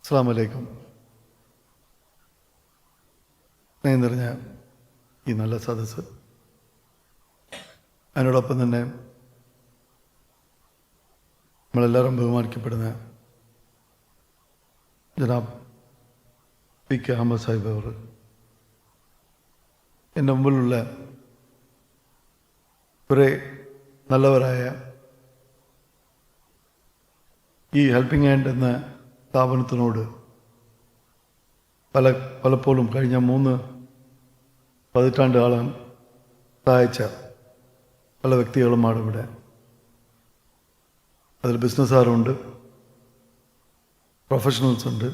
അസ്സലാമു അലൈക്കും. സ്നേഹം നിറഞ്ഞ ഈ നല്ല സദസ്സ്, അതിനോടൊപ്പം തന്നെ നമ്മളെല്ലാവരും ബഹുമാനിക്കപ്പെടുന്ന ജനാബ് പി കെ അഹമ്മദ് സാഹിബ് അവർ, എൻ്റെ മുമ്പിലുള്ള കുറേ നല്ലവരായ ഈ ഹെൽപ്പിംഗ് ഹാൻഡ് എന്ന സ്ഥാപനത്തിനോട് പലപ്പോഴും കഴിഞ്ഞ 3 പതിറ്റാണ്ടുകാലം സഹായിച്ച പല വ്യക്തികളുമാണ് ഇവിടെ. അതിൽ ബിസിനസ്സുകാരുണ്ട്, പ്രൊഫഷണൽസ് ഉണ്ട്.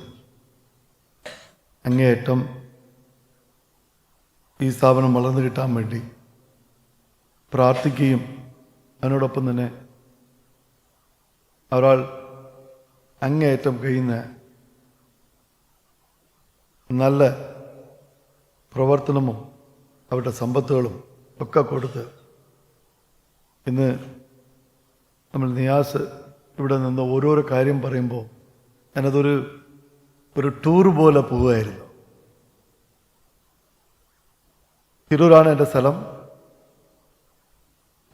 അങ്ങേയറ്റം ഈ സ്ഥാപനം വളർന്നു കിട്ടാൻ വേണ്ടി പ്രാർത്ഥിക്കുകയും അതിനോടൊപ്പം തന്നെ ഒരാൾ അങ്ങേയറ്റം കഴിയുന്ന നല്ല പ്രവർത്തനവും അവരുടെ സമ്പത്തുകളും ഒക്കെ കൊടുത്ത് ഇന്ന് നമ്മൾ നിയാസ് ഇവിടെ നിന്ന് ഓരോരോ കാര്യം പറയുമ്പോൾ ഞാനതൊരു ടൂർ പോലെ പോവുകയായിരുന്നു. തിരൂരാണ് എൻ്റെ സ്ഥലം.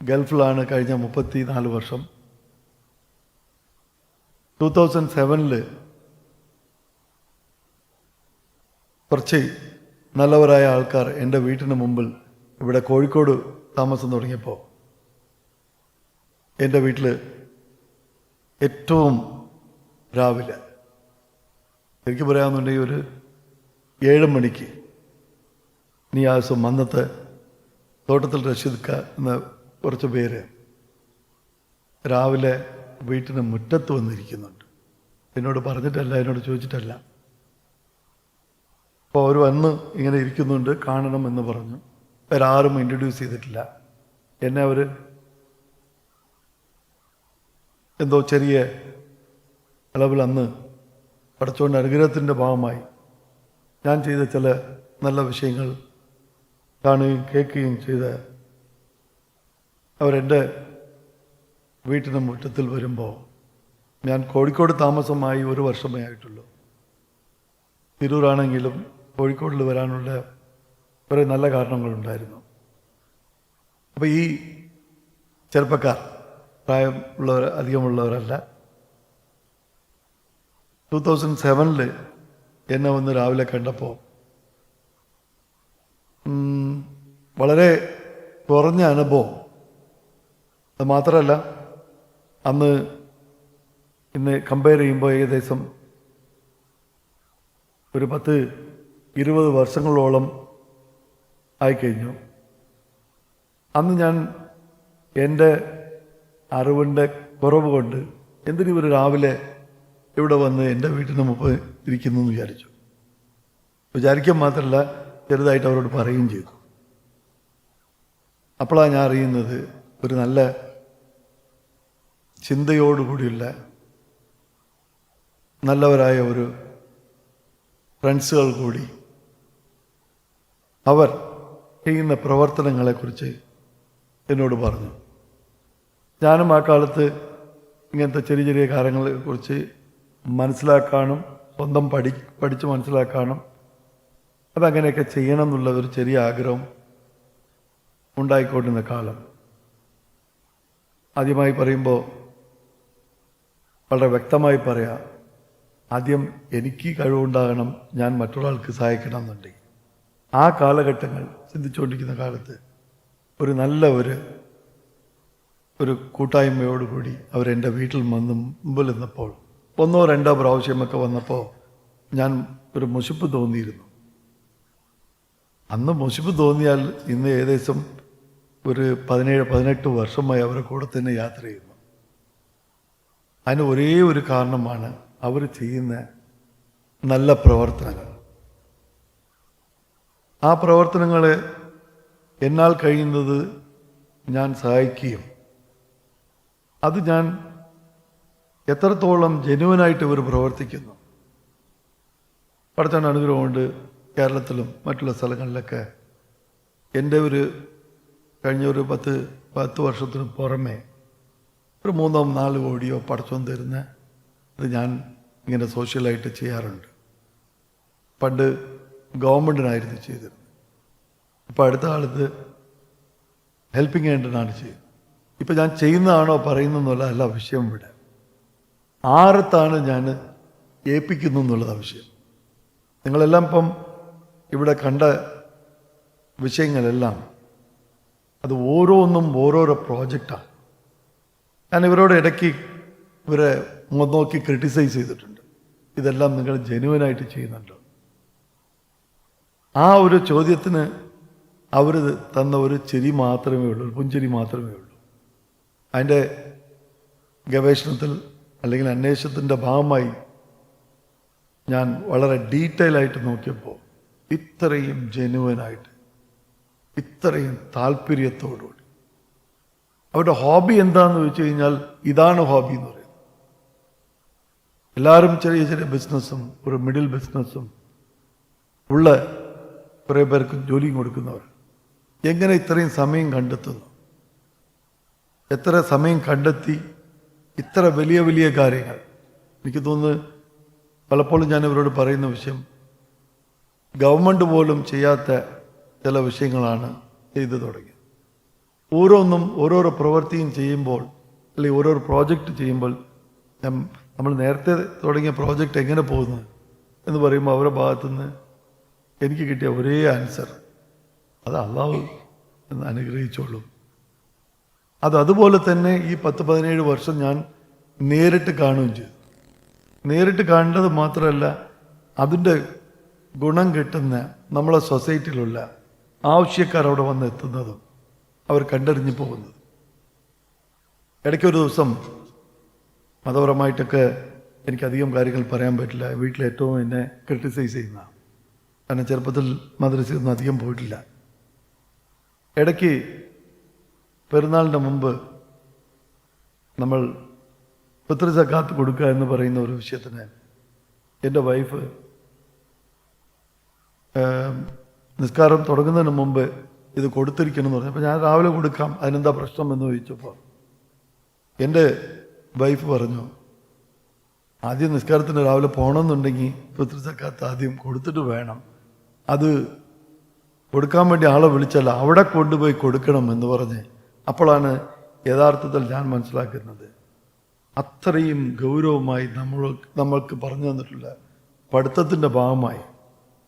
ഗൾഫിലാണ് കഴിഞ്ഞ 34 വർഷം. 2007 കുറച്ച് നല്ലവരായ ആൾക്കാർ എൻ്റെ വീട്ടിന് മുമ്പിൽ ഇവിടെ കോഴിക്കോട് താമസം തുടങ്ങിയപ്പോൾ എൻ്റെ വീട്ടിൽ ഏറ്റവും രാവിലെ, എനിക്ക് പറയാമെന്നുണ്ടെങ്കിൽ ഒരു 7 മണിക്ക് നിയാസും അന്നത്തെ തോട്ടത്തിൽ റഷീദ് എന്ന കുറച്ച് പേര് രാവിലെ വീട്ടിന് മുറ്റത്ത് വന്നിരിക്കുന്നുണ്ട്. എന്നോട് പറഞ്ഞിട്ടല്ല, എന്നോട് ചോദിച്ചിട്ടല്ല. അപ്പോൾ അവർ വന്ന് ഇങ്ങനെ ഇരിക്കുന്നുണ്ട്, കാണണം എന്ന് പറഞ്ഞു. വേറാരും ഇൻട്രൊഡ്യൂസ് ചെയ്തിട്ടില്ല. എന്നെ അവർ എന്തോ ചെറിയ അളവിൽ അന്ന് പഠിച്ചുകൊണ്ട് അനുഗ്രഹത്തിൻ്റെ ഭാഗമായി ഞാൻ ചെയ്ത ചില നല്ല വിഷയങ്ങൾ കാണുകയും കേൾക്കുകയും ചെയ്ത് അവരെൻ്റെ വീട്ടിന് മുറ്റത്തിൽ വരുമ്പോൾ, ഞാൻ കോഴിക്കോട് താമസമായി 1 വർഷമേ ആയിട്ടുള്ളൂ. തിരൂരാണെങ്കിലും കോഴിക്കോടിൽ വരാനുള്ള കുറേ നല്ല കാരണങ്ങളുണ്ടായിരുന്നു. അപ്പോൾ ഈ ചെറുപ്പക്കാർ, പ്രായമുള്ളവർ അധികമുള്ളവരല്ല, 2007 എന്നെ വന്ന് രാവിലെ കണ്ടപ്പോൾ വളരെ കുറഞ്ഞ അനുഭവം. അത് മാത്രമല്ല, അന്ന് ഇന്ന് കമ്പയർ ചെയ്യുമ്പോൾ ഏകദേശം ഒരു 10-20 വർഷങ്ങളോളം ആയിക്കഴിഞ്ഞു. അന്ന് ഞാൻ എൻ്റെ അറിവിൻ്റെ കുറവ് കൊണ്ട് എന്തിനും ഒരു രാവിലെ ഇവിടെ വന്ന് എൻ്റെ വീട്ടിന് മുമ്പ് ഇരിക്കുന്നു എന്ന് വിചാരിക്കാൻ മാത്രമല്ല, ചെറുതായിട്ട് അവരോട് പറയുകയും ചെയ്തു. അപ്പോഴാണ് ഞാൻ അറിയുന്നത്, ഒരു നല്ല ചിന്തയോടുകൂടിയുള്ള നല്ലവരായ ഒരു ഫ്രണ്ട്സുകൾ കൂടി അവർ ചെയ്യുന്ന പ്രവർത്തനങ്ങളെക്കുറിച്ച് എന്നോട് പറഞ്ഞു. ഞാനും ആ കാലത്ത് ഇങ്ങനത്തെ ചെറിയ ചെറിയ കാര്യങ്ങളെക്കുറിച്ച് മനസ്സിലാക്കാനും സ്വന്തം പഠിച്ച് മനസ്സിലാക്കാനും അതങ്ങനെയൊക്കെ ചെയ്യണം എന്നുള്ള ഒരു ചെറിയ ആഗ്രഹം ഉണ്ടായിക്കൊണ്ടിരുന്ന കാലം. ആദ്യമായി പറയുമ്പോൾ വളരെ വ്യക്തമായി പറയാം, ആദ്യം എനിക്ക് കഴിവുണ്ടാകണം, ഞാൻ മറ്റൊരാൾക്ക് സഹായിക്കണം എന്നുണ്ടെങ്കിൽ. ആ കാലഘട്ടങ്ങൾ ചിന്തിച്ചുകൊണ്ടിരിക്കുന്ന കാലത്ത് ഒരു നല്ല ഒരു കൂട്ടായ്മയോടുകൂടി അവരെൻ്റെ വീട്ടിൽ വന്ന് മുമ്പിൽ നിന്നപ്പോൾ 1-2 പ്രാവശ്യമൊക്കെ വന്നപ്പോൾ ഞാൻ ഒരു മുഷിപ്പ് തോന്നിയിരുന്നു. അന്ന് മുഷിപ്പ് തോന്നിയാൽ ഇന്ന് ഏകദേശം ഒരു 17-18 വർഷമായി അവരുടെ കൂടെ തന്നെ യാത്ര ചെയ്യുന്നു. അതിന് ഒരേ ഒരു കാരണമാണ് അവർ ചെയ്യുന്ന നല്ല പ്രവർത്തനങ്ങൾ. ആ പ്രവർത്തനങ്ങൾ എന്നാൽ കഴിയുന്നത് ഞാൻ സഹായിക്കുകയും അത് ഞാൻ എത്രത്തോളം ജെന്യുവനായിട്ട് ഇവർ പ്രവർത്തിക്കുന്നു. പടച്ചവൻ്റെ അനുഗ്രഹം കൊണ്ട് കേരളത്തിലും മറ്റുള്ള സ്ഥലങ്ങളിലൊക്കെ എൻ്റെ കഴിഞ്ഞ ഒരു 10 വർഷത്തിന് പുറമെ ഒരു 3-4 കോടിയോ പടച്ചവൻ തരുന്ന അത് ഞാൻ ഇങ്ങനെ സോഷ്യലായിട്ട് ചെയ്യാറുണ്ട്. പണ്ട് ഗവൺമെൻറ്റിനായിരുന്നു ചെയ്തിരുന്നത്. ഇപ്പോൾ അടുത്ത കാലത്ത് ഹെൽപ്പിംഗ് ഹാൻഡിനാണ് ചെയ്യുന്നത്. ഇപ്പം ഞാൻ ചെയ്യുന്നതാണോ പറയുന്നതെന്നുള്ള അല്ല വിഷയം. ഇവിടെ ആരത്താണ് ഞാൻ ഏൽപ്പിക്കുന്നു എന്നുള്ളതാണ് വിഷയം. നിങ്ങളെല്ലാം ഇപ്പം ഇവിടെ കണ്ട വിഷയങ്ങളെല്ലാം അത് ഓരോന്നും ഓരോരോ പ്രോജക്റ്റാണ്. ഞാൻ ഇവരോട് ഇടയ്ക്ക് ഇവരെ നോക്കി ക്രിട്ടിസൈസ് ചെയ്തിട്ടുണ്ട്. ഇതെല്ലാം നിങ്ങൾ ജെന്യുവനായിട്ട് ചെയ്യുന്നുണ്ടോ? ആ ഒരു ചോദ്യത്തിന് അവർ തന്ന ഒരു ചിരി മാത്രമേ ഉള്ളൂ, ഒരു പുഞ്ചിരി മാത്രമേ ഉള്ളൂ. അതിൻ്റെ ഗവേഷണത്തിൽ അല്ലെങ്കിൽ അന്വേഷണത്തിൻ്റെ ഭാഗമായി ഞാൻ വളരെ ഡീറ്റെയിൽ ആയിട്ട് നോക്കിയപ്പോൾ ഇത്രയും ജെന്യുവനായിട്ട്, ഇത്രയും താല്പര്യത്തോടുകൂടി അവരുടെ ഹോബി എന്താണെന്ന് ചോദിച്ചു കഴിഞ്ഞാൽ ഇതാണ് ഹോബി എന്ന് പറയുന്നത്. എല്ലാവരും ചെറിയ ചെറിയ ബിസിനസ്സും ഒരു മിഡിൽ ബിസിനസ്സും ഉള്ള കുറേ പേർക്ക് ജോലിയും കൊടുക്കുന്നവർ എങ്ങനെ ഇത്രയും സമയം കണ്ടെത്തുന്നു? എത്ര സമയം കണ്ടെത്തി ഇത്ര വലിയ വലിയ കാര്യങ്ങൾ? എനിക്ക് തോന്നുന്നു പലപ്പോഴും ഞാൻ ഇവരോട് പറയുന്ന വിഷയം, ഗവൺമെൻറ് പോലും ചെയ്യാത്ത ചില വിഷയങ്ങളാണ് ചെയ്തു തുടങ്ങിയത്. ഓരോന്നും ഓരോരോ പ്രവൃത്തിയും ചെയ്യുമ്പോൾ അല്ലെങ്കിൽ ഓരോരോ പ്രോജക്റ്റ് ചെയ്യുമ്പോൾ നമ്മൾ നേരത്തെ തുടങ്ങിയ പ്രോജക്റ്റ് എങ്ങനെ പോകുന്നു എന്ന് പറയുമ്പോൾ അവരുടെ ഭാഗത്തുനിന്ന് എനിക്ക് കിട്ടിയ ഒരേ ആൻസർ, അത് അള്ളാഹു എന്ന് അനുഗ്രഹിച്ചോളും. അതുപോലെ തന്നെ ഈ 10-17 വർഷം ഞാൻ നേരിട്ട് കാണുകയും ചെയ്തു. നേരിട്ട് കാണേണ്ടത് മാത്രമല്ല, അതിൻ്റെ ഗുണം കിട്ടുന്ന നമ്മളെ സൊസൈറ്റിയിലുള്ള ആവശ്യക്കാർ അവിടെ വന്ന് എത്തുന്നതും അവർ കണ്ടറിഞ്ഞു പോകുന്നത്. ഇടയ്ക്കൊരു ദിവസം മതപരമായിട്ടൊക്കെ എനിക്കധികം കാര്യങ്ങൾ പറയാൻ പറ്റില്ല. വീട്ടിലേറ്റവും എന്നെ ക്രിട്ടിസൈസ് ചെയ്യുന്ന, കാരണം ചെറുപ്പത്തിൽ മദ്രസയൊന്നും അധികം പോയിട്ടില്ല. ഇടയ്ക്ക് പെരുന്നാളിൻ്റെ മുമ്പ് നമ്മൾ ഫിത്ർ സക്കാത്ത് കൊടുക്കുക എന്ന് പറയുന്ന ഒരു വിഷയത്തിന് എൻ്റെ വൈഫ് നിസ്കാരം തുടങ്ങുന്നതിന് മുമ്പ് ഇത് കൊടുത്തിരിക്കണം എന്ന് പറഞ്ഞു. അപ്പോൾ ഞാൻ രാവിലെ കൊടുക്കാം, അതിനെന്താ പ്രശ്നം എന്ന് ചോദിച്ചപ്പോൾ എൻ്റെ വൈഫ് പറഞ്ഞു, ആദ്യം നിസ്കാരത്തിന് രാവിലെ പോകണമെന്നുണ്ടെങ്കിൽ ഫിത്ർ സക്കാത്ത് ആദ്യം കൊടുത്തിട്ട് വേണം, അത് കൊടുക്കാൻ വേണ്ടി ആളെ വിളിച്ചാൽ അവിടെ കൊണ്ടുപോയി കൊടുക്കണം എന്ന് പറഞ്ഞ്. അപ്പോഴാണ് യഥാർത്ഥത്തിൽ ഞാൻ മനസ്സിലാക്കുന്നത് അത്രയും ഗൗരവമായി നമ്മൾക്ക് പറഞ്ഞു തന്നിട്ടുള്ള പഠിത്തത്തിൻ്റെ ഭാഗമായി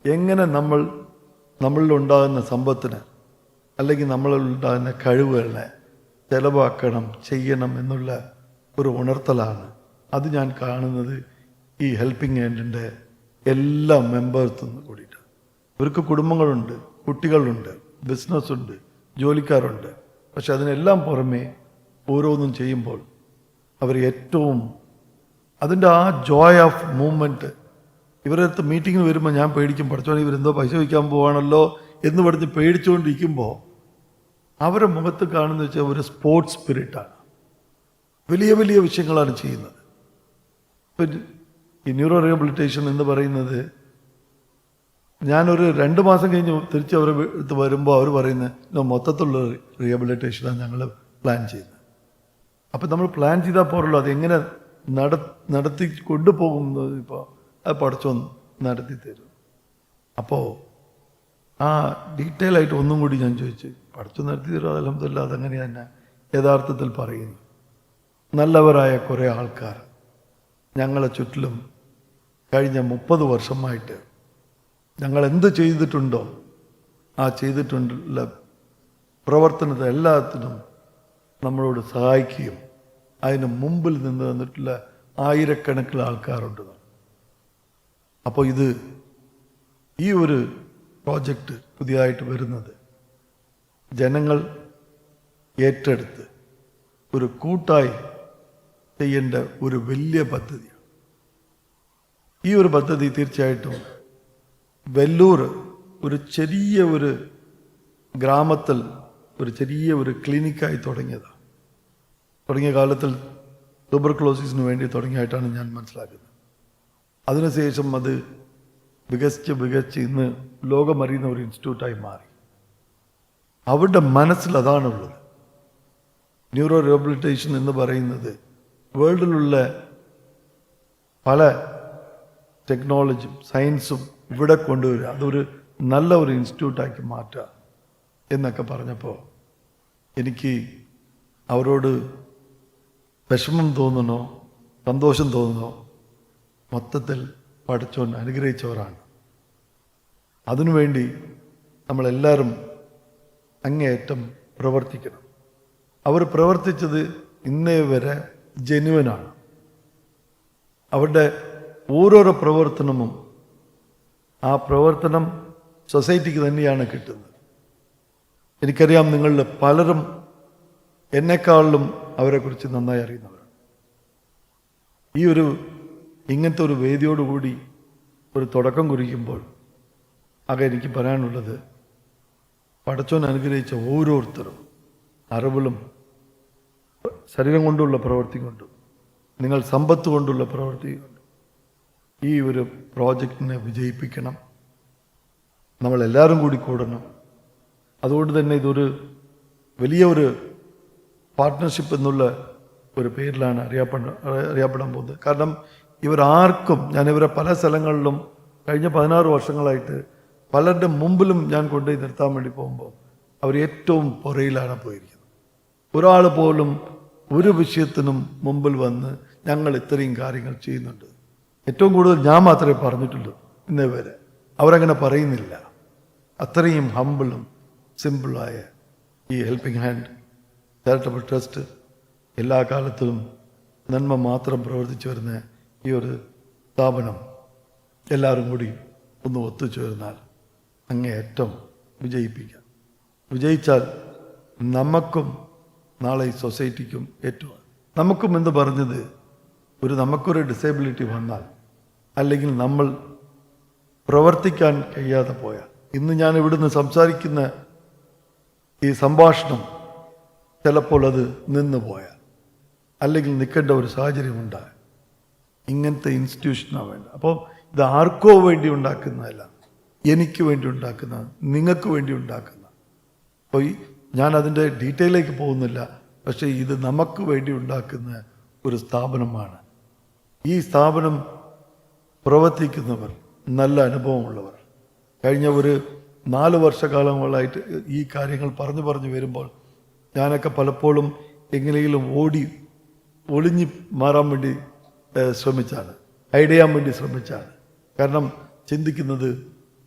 എങ്ങനെ നമ്മളിലുണ്ടാകുന്ന സമ്പത്തിന് അല്ലെങ്കിൽ നമ്മളിലുണ്ടാകുന്ന കഴിവുകളെ ചെലവാക്കണം, ചെയ്യണം എന്നുള്ള ഒരു ഉണർത്തലാണ്. അത് ഞാൻ കാണുന്നത് ഈ ഹെൽപ്പിംഗ് ഹാൻഡിൻ്റെ എല്ലാ മെമ്പേഴ്സും കൂടിയിട്ട്. ഇവർക്ക് കുടുംബങ്ങളുണ്ട്, കുട്ടികളുണ്ട്, ബിസിനസ്സുണ്ട്, ജോലിക്കാരുണ്ട്. പക്ഷെ അതിനെല്ലാം പുറമേ ഓരോന്നും ചെയ്യുമ്പോൾ അവർ ഏറ്റവും അതിൻ്റെ ആ ജോയ് ഓഫ് മൂവ്മെൻറ്റ്. ഇവരുടെ അടുത്ത് മീറ്റിങ്ങിന് വരുമ്പോൾ ഞാൻ പേടിക്കും, പഠിച്ചോളെ ഇവരെന്തോ പൈസ വയ്ക്കാൻ പോവാണല്ലോ എന്ന് പറഞ്ഞ് പേടിച്ചുകൊണ്ടിരിക്കുമ്പോൾ അവരുടെ മുഖത്ത് കാണുന്ന വെച്ചാൽ ഒരു സ്പോർട്സ് സ്പിരിറ്റാണ്. വലിയ വലിയ വിഷയങ്ങളാണ് ചെയ്യുന്നത്. ഇപ്പം ഈ ന്യൂറോ റീഹബിലിറ്റേഷൻ എന്ന് പറയുന്നത്, ഞാനൊരു 2 മാസം കഴിഞ്ഞ് തിരിച്ച് അവരുടെ അടുത്ത് വരുമ്പോൾ അവർ പറയുന്നത് മൊത്തത്തിലുള്ള റീഹബിലിറ്റേഷനാണ് ഞങ്ങൾ പ്ലാൻ ചെയ്യുന്നത്. അപ്പം നമ്മൾ പ്ലാൻ ചെയ്താൽ പോരല്ലോ, അതെങ്ങനെ നടത്തി കൊണ്ടുപോകുന്നത് ഇപ്പോൾ അത് പഠിച്ചോ നടത്തി തരും. അപ്പോൾ ആ ഡീറ്റെയിൽ ആയിട്ട് ഒന്നും കൂടി ഞാൻ ചോദിച്ചു, പഠിച്ചു നടത്തി തരും. അൽഹംദുലില്ലാ, അതങ്ങനെ തന്നെ യഥാർത്ഥത്തിൽ പറയുന്നു. നല്ലവരായ കുറേ ആൾക്കാർ ഞങ്ങളെ ചുറ്റിലും കഴിഞ്ഞ 30 വർഷമായിട്ട് ഞങ്ങൾ എന്ത് ചെയ്തിട്ടുണ്ടോ ആ ചെയ്തിട്ടുള്ള പ്രവർത്തനത്തെ എല്ലാത്തിനും നമ്മളോട് സഹായിക്കുകയും അതിന് മുമ്പിൽ നിന്ന് തന്നിട്ടുള്ള ആയിരക്കണക്കിന് ആൾക്കാരുണ്ട്. അപ്പോൾ ഈ ഒരു പ്രോജക്റ്റ് പുതിയതായിട്ട് വരുന്നത് ജനങ്ങൾ ഏറ്റെടുത്ത് ഒരു കൂട്ടായി ചെയ്യേണ്ട ഒരു വലിയ പദ്ധതിയാണ്. ഈ ഒരു പദ്ധതി തീർച്ചയായിട്ടും വെല്ലൂർ ഒരു ചെറിയ ഒരു ഗ്രാമത്തിൽ ഒരു ചെറിയ ഒരു ക്ലിനിക്കായി തുടങ്ങിയതാണ്. തുടങ്ങിയ കാലത്തിൽ ട്യൂബർക്ലോസിസിന് വേണ്ടി തുടങ്ങിയായിട്ടാണ് ഞാൻ മനസ്സിലാക്കുന്നത്. അതിനുശേഷം അത് വികസിച്ച് ഇന്ന് ലോകമറിയുന്ന ഒരു ഇൻസ്റ്റിറ്റ്യൂട്ടായി മാറി. അവരുടെ മനസ്സിൽ അതാണുള്ളത്. ന്യൂറോ റീഹബിലിറ്റേഷൻ എന്ന് പറയുന്നത് വേൾഡിലുള്ള പല ടെക്നോളജിയും സയൻസും ഇവിടെ കൊണ്ടുവരിക, അതൊരു നല്ല ഒരു ഇൻസ്റ്റിറ്റ്യൂട്ടാക്കി മാറ്റുക എന്നൊക്കെ പറഞ്ഞപ്പോൾ എനിക്ക് അവരോട് വിഷമം തോന്നണോ സന്തോഷം തോന്നണോ, മൊത്തത്തിൽ പഠിച്ചോൻ അനുഗ്രഹിച്ചവരാണ്. അതിനുവേണ്ടി നമ്മളെല്ലാവരും അങ്ങേയറ്റം പ്രവർത്തിക്കണം. അവർ പ്രവർത്തിച്ചത് ഇന്നേ വരെ ജെന്യുവനാണ്. അവരുടെ ഓരോരോ പ്രവർത്തനവും ആ പ്രവർത്തനം സൊസൈറ്റിക്ക് തന്നെയാണ് കിട്ടുന്നത്. എനിക്കറിയാം നിങ്ങളിൽ പലരും എന്നെക്കാളിലും അവരെക്കുറിച്ച് നന്നായി അറിയുന്നവരാണ്. ഈ ഇങ്ങനത്തെ ഒരു വേദിയോടുകൂടി ഒരു തുടക്കം കുറിക്കുമ്പോൾ ആകെ എനിക്ക് പറയാനുള്ളത്, പടച്ചോൻ അനുഗ്രഹിച്ച ഓരോരുത്തരും അറിവിലും ശരീരം കൊണ്ടുള്ള പ്രവൃത്തി കൊണ്ടും നിങ്ങൾ സമ്പത്ത് കൊണ്ടുള്ള പ്രവൃത്തി കൊണ്ടും ഈ ഒരു പ്രോജക്റ്റിനെ വിജയിപ്പിക്കണം. നമ്മളെല്ലാവരും കൂടി കൂടണം. അതുകൊണ്ട് തന്നെ ഇതൊരു വലിയ ഒരു പാർട്ട്ണർഷിപ്പ് എന്നുള്ള ഒരു പേരിലാണ് അറിയപ്പെടാൻ പോകുന്നത്. കാരണം ഇവരാർക്കും, ഞാനിവരെ പല സ്ഥലങ്ങളിലും കഴിഞ്ഞ 16 വർഷങ്ങളായിട്ട് പലരുടെ മുമ്പിലും ഞാൻ കൊണ്ടുപോയി നിർത്താൻ വേണ്ടി പോകുമ്പോൾ അവർ ഏറ്റവും പുറയിലാണ് പോയിരിക്കുന്നത്. ഒരാൾ പോലും ഒരു വിഷയത്തിനും മുമ്പിൽ വന്ന് ഞങ്ങൾ ഇത്രയും കാര്യങ്ങൾ ചെയ്യുന്നുണ്ട്. ഏറ്റവും കൂടുതൽ ഞാൻ മാത്രമേ പറഞ്ഞിട്ടുള്ളൂ ഇന്നേ വരെ. അവരങ്ങനെ പറയുന്നില്ല. അത്രയും ഹമ്പിളും സിമ്പിളായ ഈ ഹെൽപ്പിംഗ് ഹാൻഡ് ചാരിറ്റബിൾ ട്രസ്റ്റ് എല്ലാ കാലത്തിലും നന്മ മാത്രം പ്രവർത്തിച്ചു വരുന്ന ഈ ഒരു സ്ഥാപനം എല്ലാവരും കൂടി ഒന്ന് ഒത്തുചേർന്നാൽ അങ്ങേയറ്റം വിജയിപ്പിക്കാം. വിജയിച്ചാൽ നമുക്കും നാളെ ഈ സൊസൈറ്റിക്കും ഏറ്റവും, നമുക്കും എന്ന് പറഞ്ഞത് നമുക്കൊരു ഡിസേബിലിറ്റി വന്നാൽ അല്ലെങ്കിൽ നമ്മൾ പ്രവർത്തിക്കാൻ കഴിയാതെ പോയാൽ, ഇന്ന് ഞാൻ ഇവിടുന്ന് സംസാരിക്കുന്ന ഈ സംഭാഷണം ചിലപ്പോൾ അത് നിന്ന് പോയാൽ അല്ലെങ്കിൽ നിൽക്കേണ്ട ഒരു സാഹചര്യം ഉണ്ടായാൽ, ഇങ്ങനത്തെ ഇൻസ്റ്റിറ്റ്യൂഷനാണ് വേണ്ട. അപ്പോൾ ഇത് ആർക്കോ വേണ്ടി ഉണ്ടാക്കുന്നതല്ല, എനിക്ക് വേണ്ടി ഉണ്ടാക്കുന്ന, നിങ്ങൾക്ക് വേണ്ടി ഉണ്ടാക്കുന്ന. അപ്പോൾ ഞാൻ അതിൻ്റെ ഡീറ്റെയിലേക്ക് പോകുന്നില്ല. പക്ഷേ ഇത് നമുക്ക് വേണ്ടി ഉണ്ടാക്കുന്ന ഒരു സ്ഥാപനമാണ്. ഈ സ്ഥാപനം പ്രവർത്തിക്കുന്നവർ നല്ല അനുഭവമുള്ളവർ. കഴിഞ്ഞ ഒരു 4 വർഷക്കാലങ്ങളായിട്ട് ഈ കാര്യങ്ങൾ പറഞ്ഞു വരുമ്പോൾ ഞാനൊക്കെ പലപ്പോഴും എങ്ങനെയെങ്കിലും ഒളിഞ്ഞ് മാറാൻ വേണ്ടി ശ്രമിച്ചാണ്, ഹൈഡ് ചെയ്യാൻ വേണ്ടി ശ്രമിച്ചാണ്. കാരണം ചിന്തിക്കുന്നത്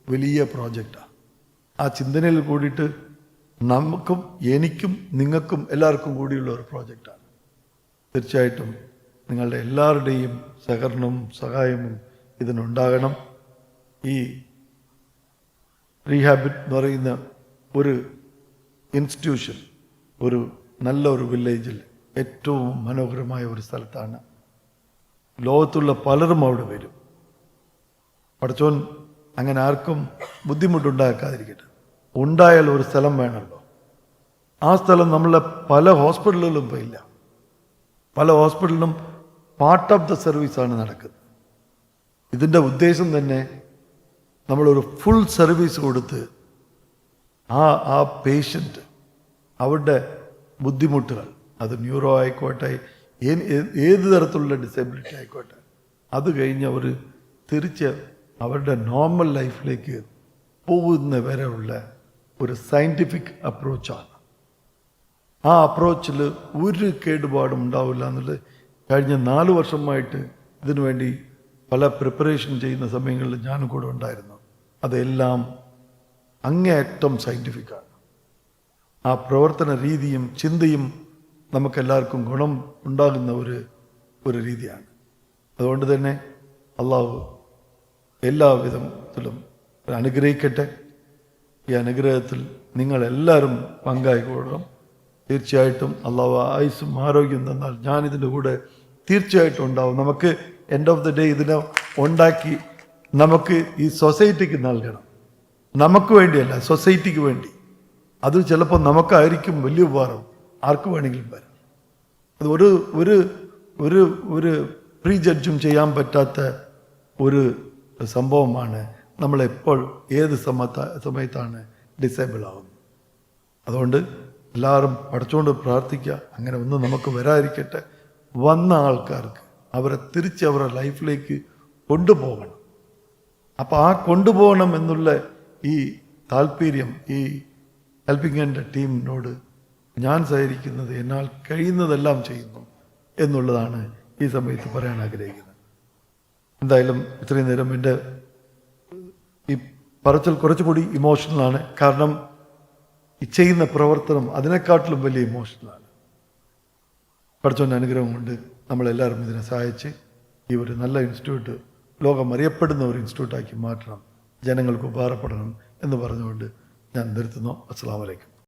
വലിയ പ്രോജക്റ്റാണ്. ആ ചിന്തനയിൽ കൂടിയിട്ട് നമുക്കും എനിക്കും നിങ്ങൾക്കും എല്ലാവർക്കും കൂടിയുള്ള ഒരു പ്രോജക്റ്റാണ്. തീർച്ചയായിട്ടും നിങ്ങളുടെ എല്ലാവരുടെയും സഹകരണവും സഹായവും ഇതിനുണ്ടാകണം. ഈ റീഹാബിറ്റ് എന്ന് പറയുന്ന ഒരു ഇൻസ്റ്റിറ്റ്യൂഷൻ നല്ല ഒരു വില്ലേജിൽ ഏറ്റവും മനോഹരമായ ഒരു സ്ഥലത്താണ്. ലോകത്തുള്ള പലരും അവിടെ വരും. പടച്ചോൻ അങ്ങനെ ആർക്കും ബുദ്ധിമുട്ടുണ്ടാക്കാതിരിക്കട്ടെ. ഉണ്ടായാൽ ഒരു സ്ഥലം വേണമല്ലോ. ആ സ്ഥലം നമ്മളെ പല ഹോസ്പിറ്റലുകളിലും ഇപ്പോൾ ഇല്ല. പല ഹോസ്പിറ്റലിലും പാർട്ട് ഓഫ് ദ സർവീസാണ് നടക്കുന്നത്. ഇതിൻ്റെ ഉദ്ദേശം തന്നെ നമ്മളൊരു ഫുൾ സർവീസ് കൊടുത്ത് ആ പേഷ്യൻ്റ് അവരുടെ ബുദ്ധിമുട്ടുകൾ, അത് ന്യൂറോ ആയിക്കോട്ടെ, ഏത് തരത്തിലുള്ള ഡിസേബിലിറ്റി ആയിക്കോട്ടെ, അത് കഴിഞ്ഞ് അവർ തിരിച്ച് അവരുടെ നോർമൽ ലൈഫിലേക്ക് പോകുന്ന വരെയുള്ള ഒരു സയൻറ്റിഫിക് അപ്രോച്ചാണ്. ആ അപ്രോച്ചിൽ ഒരു കേടുപാടും ഉണ്ടാവില്ല എന്നുള്ളത് കഴിഞ്ഞ 4 വർഷമായിട്ട് ഇതിനു വേണ്ടി പല പ്രിപ്പറേഷൻ ചെയ്യുന്ന സമയങ്ങളിൽ ഞാനും കൂടെ ഉണ്ടായിരുന്നു. അതെല്ലാം അങ്ങേയറ്റം സയൻറ്റിഫിക്കാണ്. ആ പ്രവർത്തന രീതിയും ചിന്തയും നമുക്കെല്ലാവർക്കും ഗുണം ഉണ്ടാകുന്ന ഒരു രീതിയാണ്. അതുകൊണ്ട് തന്നെ അള്ളാഹു എല്ലാവിധത്തിലും അനുഗ്രഹിക്കട്ടെ. ഈ അനുഗ്രഹത്തിൽ നിങ്ങളെല്ലാവരും പങ്കായിക്കൊള്ളണം. തീർച്ചയായിട്ടും അള്ളാഹു ആയുസ്സും ആരോഗ്യം തന്നാൽ ഞാനിതിൻ്റെ കൂടെ തീർച്ചയായിട്ടും ഉണ്ടാവും. നമുക്ക് എൻഡ് ഓഫ് ദ ഡേ ഇതിനെ ഉണ്ടാക്കി നമുക്ക് ഈ സൊസൈറ്റിക്ക് നൽകണം. നമുക്ക് വേണ്ടിയല്ല, സൊസൈറ്റിക്ക് വേണ്ടി. അത് ചിലപ്പോൾ നമുക്കായിരിക്കും വലിയ ഉപകാരം, ആർക്ക് വേണമെങ്കിലും വരാം. അത് ഒരു പ്രീ ജഡ്ജും ചെയ്യാൻ പറ്റാത്ത ഒരു സംഭവമാണ് നമ്മളെപ്പോൾ ഏത് സമയത്താണ് ഡിസേബിൾ ആവുന്നത്. അതുകൊണ്ട് എല്ലാവരും പഠിച്ചുകൊണ്ട് പ്രാർത്ഥിക്കുക, അങ്ങനെ ഒന്നും നമുക്ക് വരാതിരിക്കട്ടെ. വന്ന ആൾക്കാർക്ക് അവരെ തിരിച്ച് അവരുടെ ലൈഫിലേക്ക് കൊണ്ടുപോകണം. അപ്പോൾ ആ കൊണ്ടുപോകണം എന്നുള്ള ഈ താല്പര്യം ഈ ഹെൽപ്പിംഗ് ഹാൻഡ് ടീമിനോട് ഞാൻ സഹകരിക്കുന്നത്, എന്നാൽ കഴിയുന്നതെല്ലാം ചെയ്യുന്നു എന്നുള്ളതാണ് ഈ സമയത്ത് പറയാൻ ആഗ്രഹിക്കുന്നത്. എന്തായാലും ഇത്രയും നേരം എൻ്റെ ഈ പറച്ചിൽ കുറച്ചുകൂടി ഇമോഷണലാണ്. കാരണം ഈ ചെയ്യുന്ന പ്രവർത്തനം അതിനെക്കാട്ടിലും വലിയ ഇമോഷണലാണ്. പഠിച്ചവൻ്റെ അനുഗ്രഹം കൊണ്ട് നമ്മളെല്ലാവരും ഇതിനെ സഹായിച്ച് ഈ ഒരു നല്ല ഇൻസ്റ്റിറ്റ്യൂട്ട് ലോകം അറിയപ്പെടുന്ന ഒരു ഇൻസ്റ്റിറ്റ്യൂട്ടാക്കി മാറ്റണം, ജനങ്ങൾക്ക് ഉപകാരപ്പെടണം എന്ന് പറഞ്ഞുകൊണ്ട് ഞാൻ നിർത്തുന്നു. അസ്സലാമു അലൈക്കും.